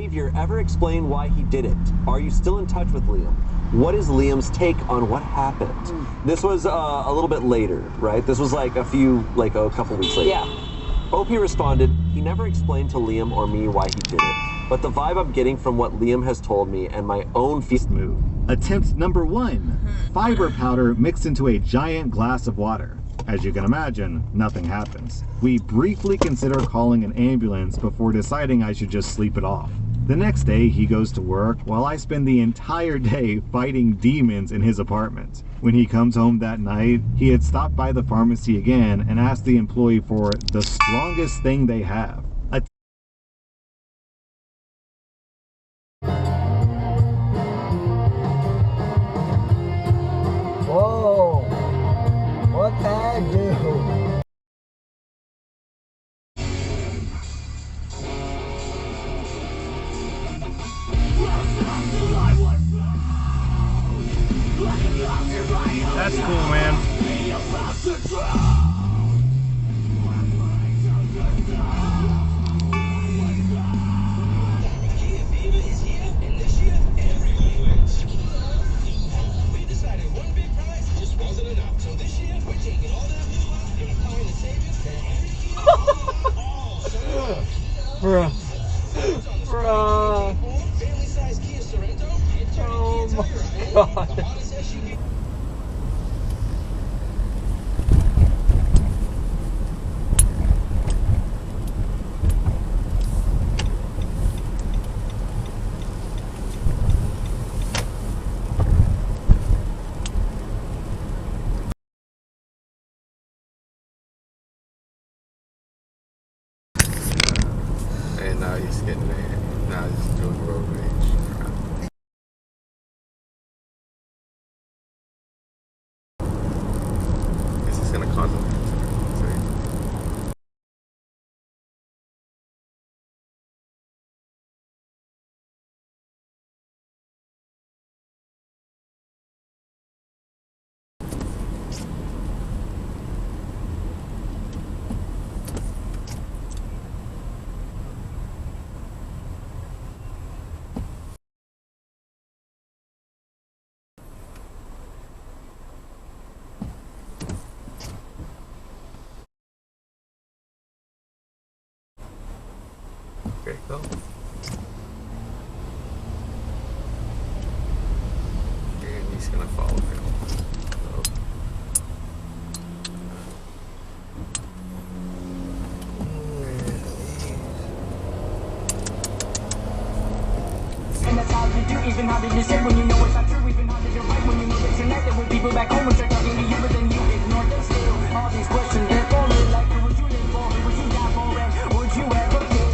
behavior ever explain why he did it? Are you still in touch with Liam? What is Liam's take on what happened? This was a little bit later, right? This was like a couple weeks later. Yeah. OP responded, he never explained to Liam or me why he did it, but the vibe I'm getting from what Liam has told me and my own feast move. Attempt number 1, fiber powder mixed into a giant glass of water. As you can imagine, nothing happens. We briefly consider calling an ambulance before deciding I should just sleep it off. The next day, he goes to work while I spend the entire day fighting demons in his apartment. When he comes home that night, he had stopped by the pharmacy again and asked the employee for the strongest thing they have. Whoa! What that do? That's cool, man. We decided one big prize just wasn't enough. So this year we're taking all that and applying the savings to every Bruh. family size Kia Sorento. Oh my god. And now he's getting there. Now he's doing road rage. This is gonna cause him to there you go. And he's gonna follow him. So. And that's how you do, even how did you say when you know it's not true, even how did you write when you know it's connected with people back home and check out into you, but then you ignore them still. All these questions, they're for me, like who would you live for, who would you die for, and would you ever kill?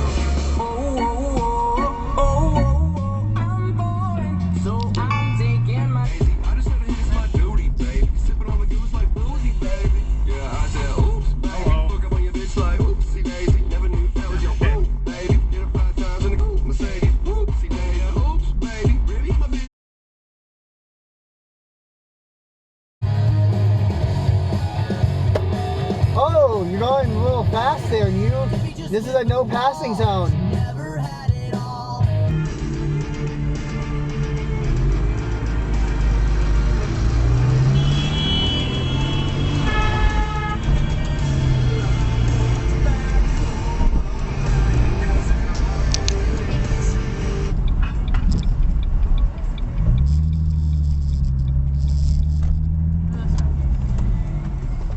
I'm boring, so I'm taking my... I just said it's my duty, baby. Sipping on the goose like boozy, baby. Yeah, I said, oops, baby. Look up on your bitch like, oopsie, daisy. Never knew that was your boo, baby. Did it 5 times in the coupe, Mercedes. Oopsie, daisy. Oops, baby. Really, my bitch. Oh, you're going a little fast there, you. This is a no passing zone.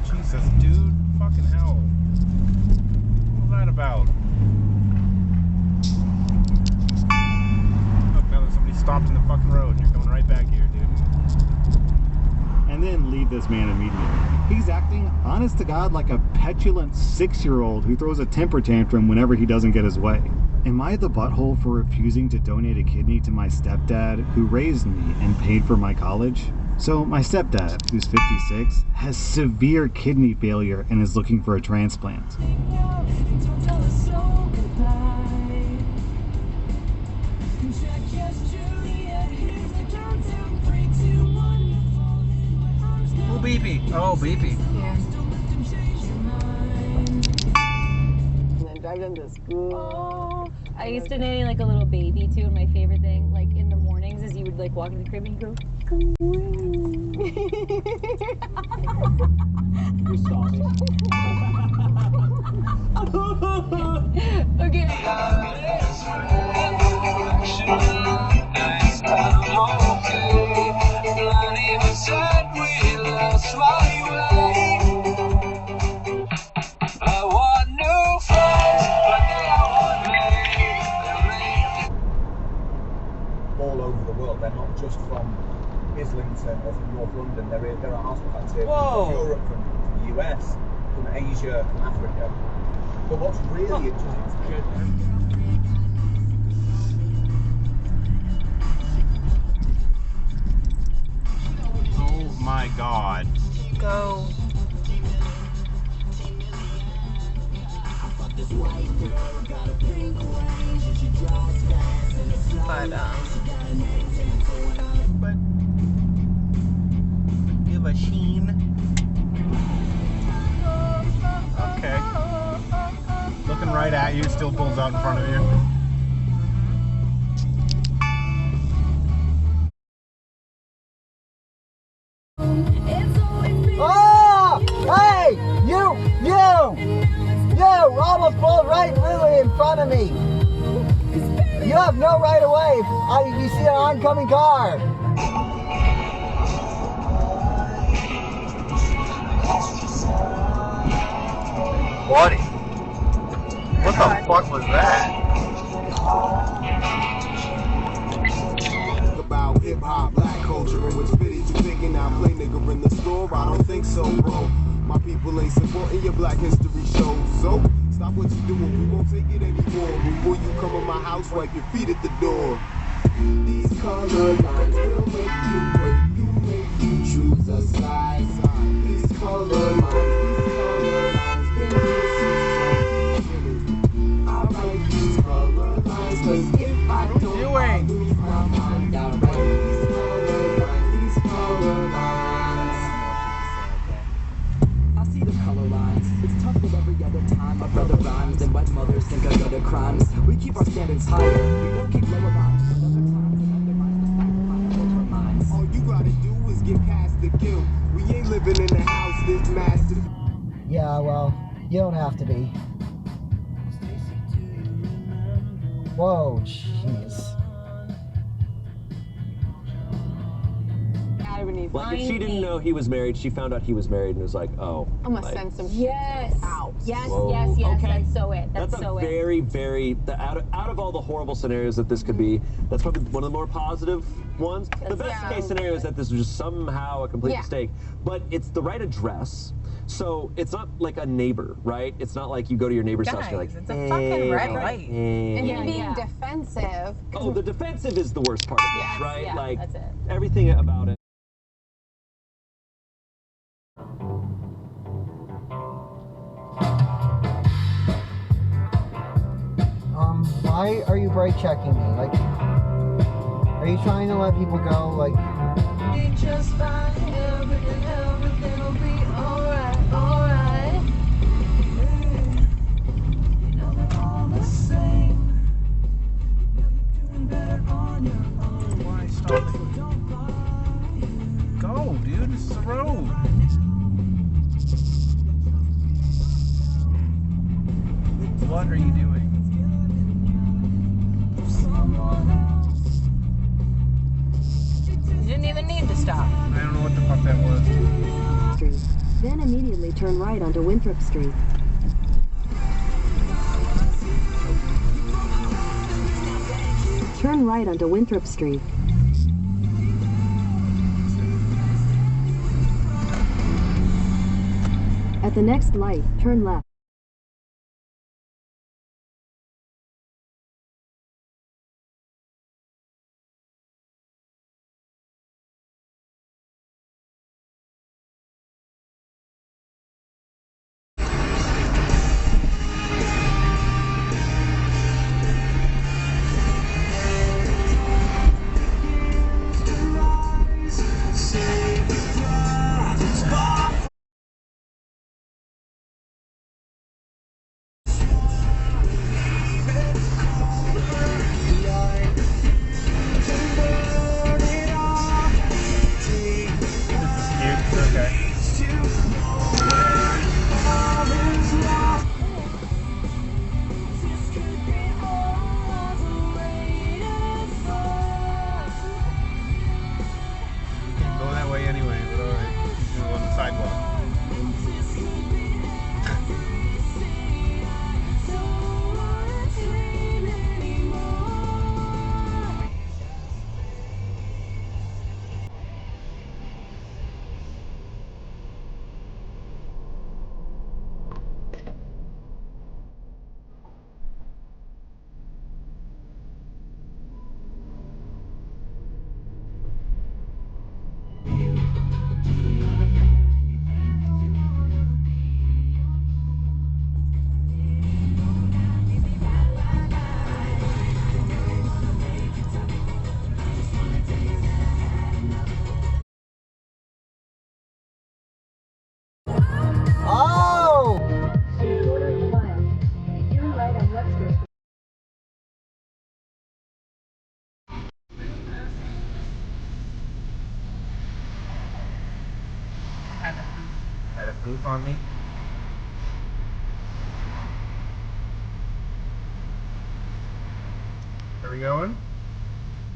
Jesus, dude. Fucking hell. What was that about? Look, now that somebody stopped in the fucking road and you're coming right back here, dude. And then leave this man immediately. He's acting, honest to God, like a petulant 6-year-old who throws a temper tantrum whenever he doesn't get his way. Am I the butthole for refusing to donate a kidney to my stepdad, who raised me and paid for my college? So my stepdad, who's 56, has severe kidney failure and is looking for a transplant. Oh, beepy. Oh, beepy. Yeah. And then drive them to school. I used to nanny like a little baby too, and my favorite thing, like in the mornings, is you would like walk in the crib and you go, "Good morning." You saw me. Okay. All over the world. They're not just from Islington or from North London. There are houseboats here from Europe, from the US, from Asia, from Africa. But what's really interesting Oh my god. Go. But give a sheen. Okay. Looking right at you, still pulls out in front of you. Oh! Hey! You! Almost pulled right literally in front of me. You have no right of way. You see an oncoming car. What the fuck was that? About hip hop, black culture, and which fitted you thinking I play nigga in the store? I don't think so, bro. My people ain't supporting your black history shows, so stop what you doing. We won't take it anymore. Before you come in my house, wipe your feet at the door. These color lines will make you choose a side. These color lines can you see some? I write these color lines, 'cause if I don't, I lose my mind. I write these color lines. I see the color lines. It's tough with every other time. My brother rhymes and white mothers think of other crimes. We keep our standards higher. We won't kick lower rhymes. But other times it undermines the sacrifice of our minds. All you gotta do is get past the guilt. We ain't living in a house this massive. Yeah, well, you don't have to be. Whoa, jeez. Like if she didn't know he was married, she found out he was married and was like, oh. I'm gonna like, send some Yes. out. Yes, Whoa, yes, yes. okay. That's so it. That's a so it. very, very, out of all the horrible scenarios that this could be, that's probably one of the more positive ones. The best case scenario is that this was just somehow a complete mistake, but it's the right address. So it's not like a neighbor, right? It's not like you go to your neighbor's house and you're like, It's a fucking red light. And him being defensive. Oh, the defensive is the worst part of this, right? Yeah, like that's it. everything about it. Why are you brake checking me? Like, are you trying to let people go? Like, Just fine, everything will be alright. You know we're all the same. You're doing better on your own. Why stop it? Go, dude. This is a road. What are you doing? You didn't even need to stop. I don't know what the fuck that was. Then immediately turn right onto Winthrop Street. Turn right onto Winthrop Street. At the next light, turn left. on me. Are we going?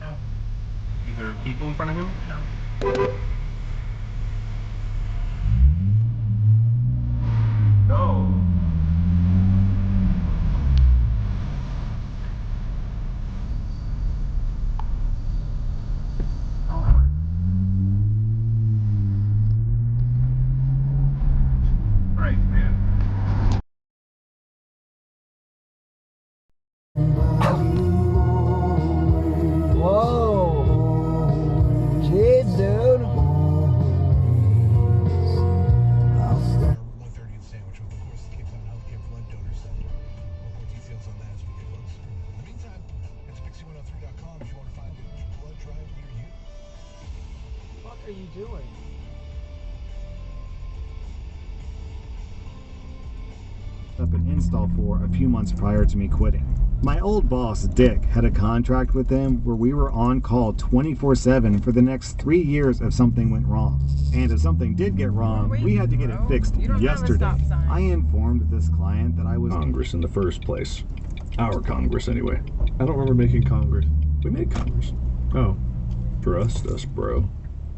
No. Is there people in front of him? No. No. Right, man. Whoa. Jeez, dude. 130 in Sandwich with, of course, the Cape Town Healthcare Blood Donor Center. More details on that as we get closer. In the meantime, head to Pixie103.com if you want to find a blood drive near you. What are you doing? Up an install for a few months prior to me quitting. My old boss, Dick, had a contract with them where we were on call 24/7 for the next 3 years if something went wrong. And if something did get wrong, we had to get it fixed yesterday. I informed this client that I was Congress in the first place. Our Congress, anyway. I don't remember making Congress. We made Congress. Oh. Trust us, bro.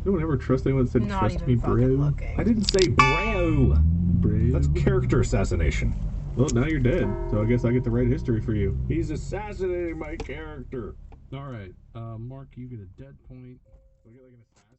No one ever trust anyone that said Not trust even me, fucking bro. looking. I didn't say bro. Bro. That's character assassination. Well, now you're dead, so I guess I get to write history for you. He's assassinating my character. All right, Mark, you get a dead point. Do I get like an assassin?